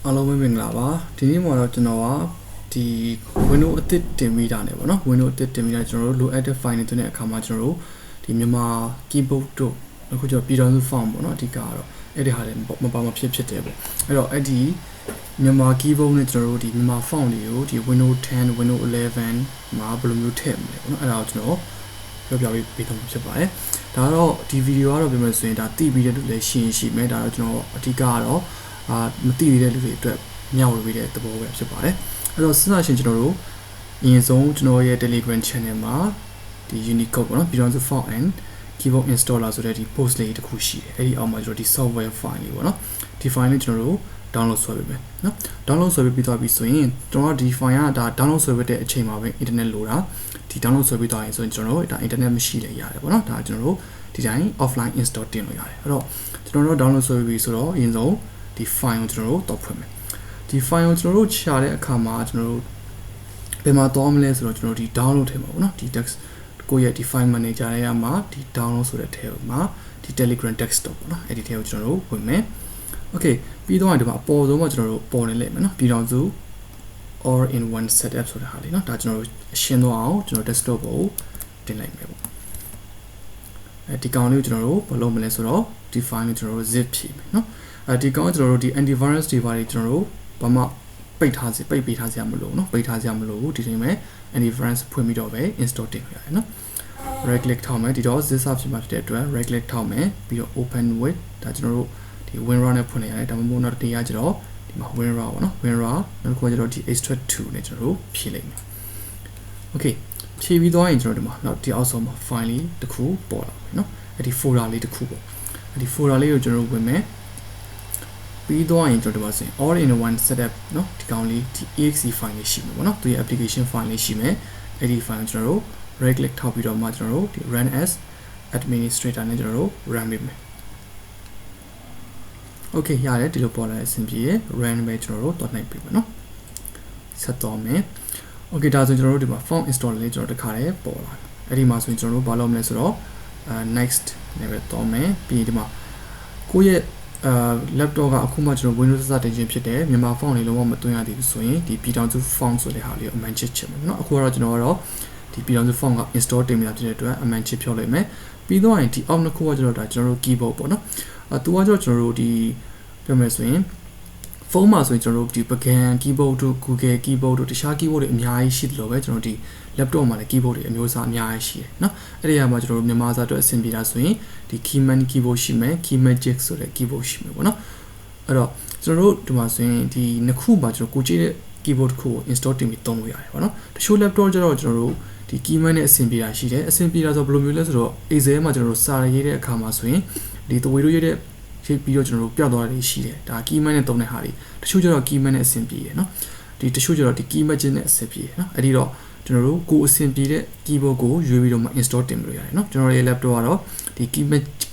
အားလုံးပဲမင်္ဂလာပါဒီနေ့မှာတော့ကျွန်တော်ကဒီ Windows အသစ်တင်မိတာနဲ့ပေါ့နော် Windows အသစ်တင်မိတာကျွန်တော်တို့ low edit file တွေတဲ့အခါမှာကျွန်တော်တို့ဒီမြန်မာ keyboard တို့အခုကျွန်တော်ပြည်တော်စု font ပေါ့နော်အဓိကကတော့အဲ့ဒီဟာတွေမပါမဖြစ်တယ်ပေါ့အဲ့တော့အဲ့ဒီမြန်မာ keyboard နဲ့ကျွန်တော်တို့ဒီမြန်မာ font တွေကိုဒီ Windows 10 Windows 11မှာဘယ်လိုမျိုးထည့်မလဲပေါ့နော်အဲ့ဒါကိုကျွန်တော်ပြောပြပေးတော့ဖြစ်ပါတယ်ဒါတော့ဒီဗီဒီယိုကတော့ပြောမယ်ဆိုရင်ဒါသိပြီးတဲ့လူလည်းရှိမယ်ဒါတော့ကျွန်တော်အဓိကကတော့မသိသေးတဲ့လူတွေအတွက်မျှဝေပေးတဲ့သဘောပဲဖြစ်ပါတယ်အဲ့တော့စဉ်းစားရှင်ကျွန်တော်တို့အရင်ဆုံးကျွန်တော်ရဲ့ Telegram channel မှာဒီ Unicode ပေါ့နော်ပြည်တော်စု font and keyboard installer ဆိုတဲ့ဒီ post လေးတစ်ခုရှိတယ်အဲ့ဒီအောက်မှာကျွန်တော်ဒီ software file လေးပေါ့နော်ဒီ file လေးကျွန်တော်တို့ download ဆွဲပေးမယ်နော် download ဆွဲပေးပြီးသွားပြီဆိုရင်ကျွန်တော်ဒီ file ကဒါ download ဆွဲပေးတဲ့အချိန်မှာပဲ internet လိုတာဒီ download ဆွဲပေးသွားရင်ဆိုရင်ကျွန်တော်တို့ဒါ internet မရှိလည်းရတယ်ပေါ့နော်ဒါကျွန်တော်တို့ဒီတိုင်း offline install တင်လို့ရတယ်အဲ့တော့ကျွန်တော်တို့ download ဆွဲပေးပြီဆိုတော့အရင်ဆုံးဒီ file ကိုကျွန်တော်တို့တော့ဖွင့်မယ်ဒီ file ကိုကျွန်တော်တို့ရှာတဲ့အခါမှာကျွန်တော်တို့ဘယ်မှာသွားမလဲဆိုတော့ကျွန်တော်တို့ဒီ download ထဲမှာပေါ့နော်ဒီ text ကိုရဲ့ဒီ file manager ထဲမှာဒီ download ဆိုတဲ့ထဲမှာဒီ Telegram desktop ပေါ့နော်အဲ့ဒီထဲကိုကျွန်တော်တို့ဝင်မယ် okay ပြီးတော့ဒီမှာအပေါ်ဆုံးမှာကျွန်တော်တို့ပေါ်နေလိမ့်မယ်နော်ပြည်တော်စု all in one setup ဆိုတာဟာလေနော်ဒါကျွန်တော်တို့ရှင်းသွားအောင်ကျွန်တော် desktop ကိုတင်လိုက်မယ်ပေါ့ဒီကောင်လေးကိုကျွန်တော်တို့ဘယ်လိုမလဲဆိုတော့ဒီ file ကိုကျွန်တော်တို့ zip ဖြည့်မယ်နော်ဒီကောင်ကျွန်တော်တို့ဒီ antivirus တွေပါတွေကျွန်တော်တို့ဘာမှပိတ်ပေးထားစရာမလိုနော်ပိတ်ထားစရာမလိုဘူးဒီချိန်မှာ antivirus ဖွင့်ပြီးတော့ပဲ install တင်လို့ရတယ်နော် right click ထောက်မယ်ဒီတော့ zip ဖြစ်မှာဖြစ်တဲ့အတွက် right click ထောက်မယ်ပြီးတော့ open with ဒါကျွန်တော်တို့ဒီ WinRAR နဲ့ဖွင့်လိုက်ရတယ်ဒါမှမဟုတ်နောက်တစ်တရားကျတော့ဒီမှာ WinRAR ပေါ့နော် WinRAR နောက်တစ်ခုကကျတော့ဒီ extract 2နဲ့ကျွန်တော်တို့ဖြည့်လိုက်မယ် okay ဖြည့်ပြီးသွားရင်ကျွန်တော်ဒီမှာနောက်ဒီအောက်ဆုံးမှာ file လေးတစ်ခုပေါ်လာပြီနော်အဲ့ဒီ folder လေးတစ်ခုပေါ့အဲ့ဒီ folder လေးကိုကျွန်တော်တို့ဝင်မယ်ပြီးတော့ရင်ကျွန်တော်ဒီမှာဆိုရင် all in one setup เนาะဒီကောင်လေးဒီ exe file လေးရှိမှာပေါ့เนาะသူရဲ့ application file လေးရှိမယ်အဲ့ဒီ file ကျွန်တော်တို့ right click ထောက်ပြီးတော့မှကျွန်တော်တို့ဒီ run as administrator နဲ့ကျွန်တော်တို့ run ပေးမယ် okay ရတယ်ဒီလိုပေါ်လာတဲ့အဆင်ပြေရ run ပဲကျွန်တော်တို့တွတ်နိုင်ပြီပေါ့เนาะဆက်တော့မယ် okay ဒါဆိုကျွန်တော်တို့ဒီမှာ font install လေးကျွန်တော်တခါတည်းပေါ်လာအဲ့ဒီမှာဆိုရင်ကျွန်တော်တို့ဘာလုပ်မလဲဆိုတော့next နဲ့ပဲတော့မယ်ပြီးဒီမှာကိုယ့်ရဲ့laptop ကအခုမှကျွန်တော် Windows စတင်ခြင်းဖြစ်တယ်မြန်မာ font လေးလုံးဝမသွင်းရသေးဘူးဆိုရင်ဒီပြည်ထောင်စု font ဆိုတဲ့ဟာလေးကိုအမှန်ချစ်ချင်မယ်เนาะအခုကတော့ကျွန်တော်ကတော့ဒီပြည်ထောင်စု font က install တင်နေတာဖြစ်တဲ့အတွက်အမှန်ချစ်ဖြောက်လိုက်မယ်ပြီးတော့ရင်ဒီ out နှစ်ခုကကျွန်တော်ဒါကျွန်တော်တို့ keyboard ပေါ့เนาะသူကကျွန်တော်တို့ဒီပြောမယ်ဆိုရင်ဖုန်းမှာဆိုရင်ကျွန်တော်တို့ဒီ Pagan keyboard တို့ Google keyboard တို့တခြား keyboard တွေအများကြီးရှိတယ်လို့ပဲကျွန်တော်ဒီ laptop မှာလည်း keyboard တွေအမျိုးအစားအများကြီးရှိတယ်เนาะအဲ့ဒီအရာမှာကျွန်တော်တို့မြန်မာစာအတွက်အဆင်ပြေတာဆိုရင်ဒီ Keyman keyboard ရှိမယ် Keymagic ဆိုတဲ့ keyboard ရှိမယ်ပေါ့နော်အဲ့တော့ကျွန်တော်တို့ဒီမှာဆိုရင်ဒီနှစ်ခုမှာကျွန်တော်ကိုကြည့်တဲ့ keyboard တစ်ခုကို install တင်ပြီးသုံးလို့ရတယ်ပေါ့နော်တချို့ laptop ကျတော့ကျွန်တော်တို့ဒီ Keyman နဲ့အဆင်ပြေတာရှိတယ်အဆင်ပြေတာဆိုဘယ်လိုမျိုးလဲဆိုတော့ Excel မှာကျွန်တော်တို့စာရေးတဲ့အခါမှာဆိုရင်ဒီသွေးတို့ရေးတဲ့ရေးပြီးတော့ကျွန်တော်တို့ပြသွားတာရှိတယ်ဒါ Keyman နဲ့သုံးတဲ့ဟာတွေတချို့ကျတော့ Keyman နဲ့အဆင်ပြေတယ်နော်ဒီတချို့ကျတော့ဒီ Keymagic နဲ့အဆင်ပြေတယ်နော်အဲ့ဒီတော့ကျွန်တော်တို့ကိုအဆင်ပြေတဲ့ keyboard ကိုရွေးပြီးတော့မှ install တင်လို့ရတယ်เนาะကျွန်တော်ရဲ့ laptop ကတော့ဒီ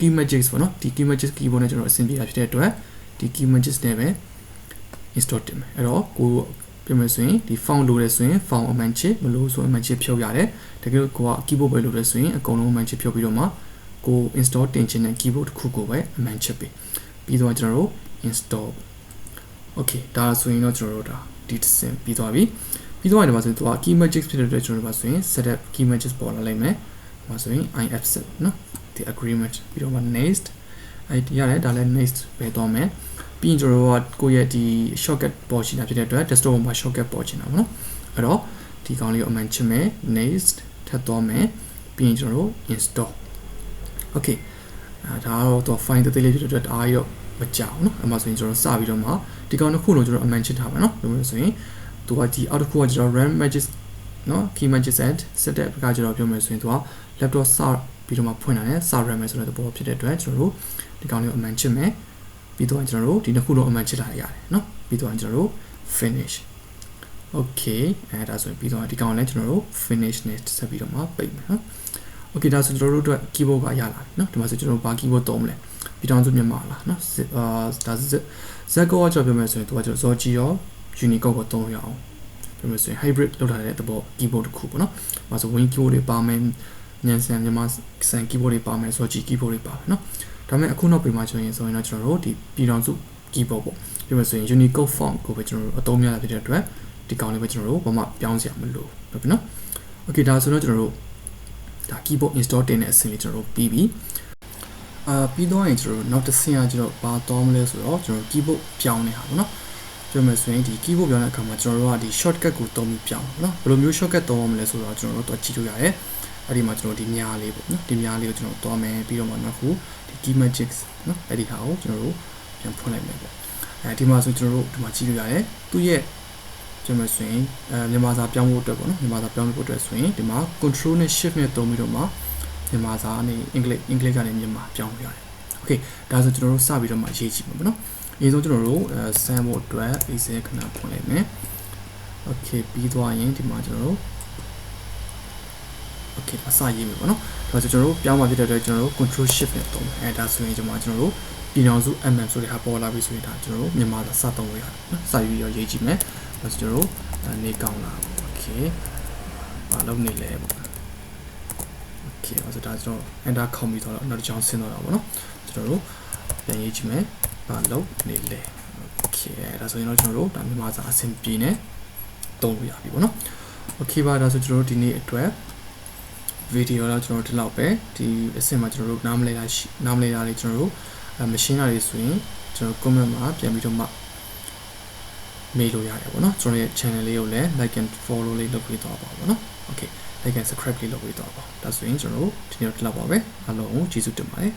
Keymagic ပေါ့เนาะဒီ Keymagic keyboard နဲ့ကျွန်တော်အဆင်ပြေတာဖြစ်တဲ့အတွက်ဒီ Keymagic နဲ့ပဲ install တင်မယ်အဲ့တော့ကိုပြမယ်ဆိုရင်ဒီ font လိုတယ်ဆိုရင် font အမှန်ချစ်မလို့ဆိုအမှန်ချစ်ဖြုတ်ရတယ်တကယ်လို့ကိုက keyboard ပဲလိုတယ်ဆိုရင်အကုန်လုံးအမှန်ချစ်ဖြုတ်ပြီးတော့မှကို install တင်ချင်တဲ့ keyboard တစ်ခုကိုပဲအမှန်ချစ်ပြီးတော့ကျွန်တော်တို့ install okay ဒါဆိုရင်တော့ကျွန်တော်တို့ဒါဒီတစ်ဆင့်ပြီးသွားပြီပြီးတော့ဒီမှာဆိုရင်သူက Keymagic ဖြစ်တဲ့အတွက်ကျွန်တော်တို့ပါဆိုရင် setup Keymagic ပေါ်လာလိုက်မယ်။ဟောဆိုရင် I accept နော်ဒီ agreement ပြီးတော့မှ next အဲ့ဒီရတယ်ဒါလည်း next ပဲတော့မယ်။ပြီးရင်ကျွန်တော်တို့ကကိုယ့်ရဲ့ဒီ shortcut ပေါ်ချင်တာဖြစ်တဲ့အတွက် desktop မှာ shortcut ပေါ်ချင်တာပေါ့နော်။အဲ့တော့ဒီကောင်လေးကိုအမှန်ချင်မယ် next ထပ်တော့မယ်ပြီးရင်ကျွန်တော်တို့ install okay ဒါတော့ file တစ်လေးဖြစ်တဲ့အတွက်အားရောမကြောက်နော်။အဲ့မှာဆိုရင်ကျွန်တော်စပြီးတော့မှဒီကောင်တစ်ခုလုံးကျွန်တော်အမှန်ချစ်ထားပါနော်။လို့ဆိုရင်သူကဒီအောက်တစ်ခုကကျွန်တော် RAM Magic เนาะ Keymagic and setup ကကျွန်တော်ပြောမယ်ဆိုရင်သူက laptop စပြီးတော့မှဖွင့်လာတယ်စ RAM ဆိုတဲ့သဘောဖြစ်တဲ့အတွက်ကျွန်တော်တို့ဒီကောင်လေးကိုအမှန်ချစ်မယ်ပြီးတော့ကျွန်တော်တို့ဒီနှစ်ခုလုံးအမှန်ချစ်လာရတယ်เนาะပြီးတော့ကျွန်တော်တို့ finish okay အဲဒါဆိုရင်ပြီးတော့ဒီကောင်လည်းကျွန်တော်တို့ finish နဲ့ဆက်ပြီးတော့မှပိတ်မယ်နော် okay ဒါဆိုကျွန်တော်တို့အတွက် keyboard ကရလာပြီเนาะဒီမှာဆိုကျွန်တော်တို့ဘာ keyboard သုံးမလဲပြီးတော့ဆိုမြန်မာလားเนาะဒါဇက်ကောကျွန်တော်ပြောမယ်ဆိုရင်သူကကျွန်တော် Zoji ရောUnicode ကိုသုံးရအောင်ပြောမယ်ဆိုရင် hybrid လောက်ထားတဲ့သဘော keyboard တစ်ခုပေါ့နော်။ဒါဆို Win keyboard တွေပါမယ်ညံစံမြန်မာစံ keyboard တွေပါမယ်ဆိုတော့ G keyboard တွေပါမယ်နော်။ဒါပေမဲ့အခုနောက်ပိုင်းမှာဆိုရင်တော့ကျွန်တော်တို့ဒီပြည်ထောင်စု keyboard ပေါ့ဒီမှာဆိုရင် Unicode font ကိုပဲကျွန်တော်တို့အသုံးများတာဖြစ်တဲ့အတွက်ဒီကောင်လေးပဲကျွန်တော်တို့ဘာမှပြောင်းစရာမလိုဟုတ်ပြီနော် okay ဒါဆိုတော့ကျွန်တော်တို့ဒါ keyboard install တင်တဲ့အဆင့်လေးကျွန်တော်တို့ပြီးပြီပြီးတော့ရင်ကျွန်တော်တို့နောက်တစ်ဆင့်ကကျွန်တော်ဘာသွားမလဲဆိုတော့ကျွန်တော် keyboard ပြောင်းနေတာပေါ့နော်ပြောမယ်ဆိုရင်ဒီ keyboard ပြောင်းတဲ့အခါမှာကျွန်တော်တို့ကဒီ shortcut ကိုသုံးပြီးပြောင်းနော်ဘယ်လိုမျိုး shortcut သုံးရမလဲဆိုတော့ကျွန်တော်တို့တော့ကြည့်လို့ရတယ်အဲ့ဒီမှာကျွန်တော်ဒီမြားလေးပေါ့နော်ဒီမြားလေးကိုကျွန်တော်သွားမယ်ပြီးတော့မှနောက်ခုဒီ key magic နော်အဲ့ဒီဟာကိုကျွန်တော်တို့ပြန်ဖွင့်လိုက်မယ်ပေါ့ဒီမှာဆိုကျွန်တော်တို့ဒီမှာကြည့်လို့ရတယ်သူ့ရဲ့ကျွန်တော်ဆိုရင်မြန်မာစာပြောင်းဖို့အတွက်ပေါ့နော်မြန်မာစာပြောင်းဖို့အတွက်ဆိုရင်ဒီမှာ control နဲ့ shift နဲ့သုံးပြီးတော့မှမြန်မာစာနဲ့အင်္ဂလိပ်ကနေမြန်မာပြောင်းလို့ရတယ် okay ဒါဆိုကျွန်တော်တို့စပြီးတော့မှရေးကြည့်မှာပေါ့နော်အရင်ဆုံးကျွန်တော်တို့ဆမ်ဖို့အတွက် easy ခဏဖွင့်လိုက်မယ် okay ပြီးသွားရင်ဒီမှာကျွန်တော်တို့ okay အစရေးမယ်ပေါ့နော်ဒါဆိုကျွန်တော်တို့ပြောင်းမှာဖြစ်တဲ့အတွက်ကျွန်တော်တို့ control shift နဲ့သုံးမယ်ဒါဆိုရင်ကျွန်တော်တို့ပြည်တော်စု mm ဆိုတဲ့ဟာပေါ်လာပြီဆိုရင်ဒါကျွန်တော်တို့မြန်မာစာစသုံးလို့ရတယ်နော်စာယူရောရေးကြည့်မယ်ဒါဆိုကျွန်တော်တို့နေကောင်းလာပေါ့ okay ဘာလုပ်နေလဲပေါ့ okay ဒါဆိုဒါကျွန်တော် enter ခေါင်းပြီးတော့နောက်တစ်ချောင်းဆင်းတော့တာပေါ့နော်ကျွန်တော်တို့ပြန်ရေးကြည့်မယ်ဘာလုပ်နေလဲ okay ဒါဆိုရင်တော့ကျွန်တော်တို့ဒါမြန်မာစာအဆင်ပြေနေသုံးလို့ရပြီပေါ့နော် okay ပါဒါဆိုကျွန်တော်တို့ဒီနေ့အတွက်ဗီဒီယိုတော့ကျွန်တော်တို့ဒီလောက်ပဲဒီအဆင့်မှာကျွန်တော်တို့နားမလည်တာတွေကျွန်တော်တို့မရှင်းတာတွေဆိုရင်ကျွန်တော် comment မှာပြန်ပြီးတော့မှမေးလို့ရတယ်ပေါ့နော်ကျွန်တော်ရဲ့ channel လေးကိုလည်း like and follow လေးလုပ်ပေးသွားပါပေါ့နော် okay like and subscribe လေးလုပ်ပေးသွားပါဒါဆိုရင်ကျွန်တော်တို့ဒီနေ့တော့ဒီလောက်ပါပဲအားလုံးကိုကျေးဇူးတင်ပါတယ်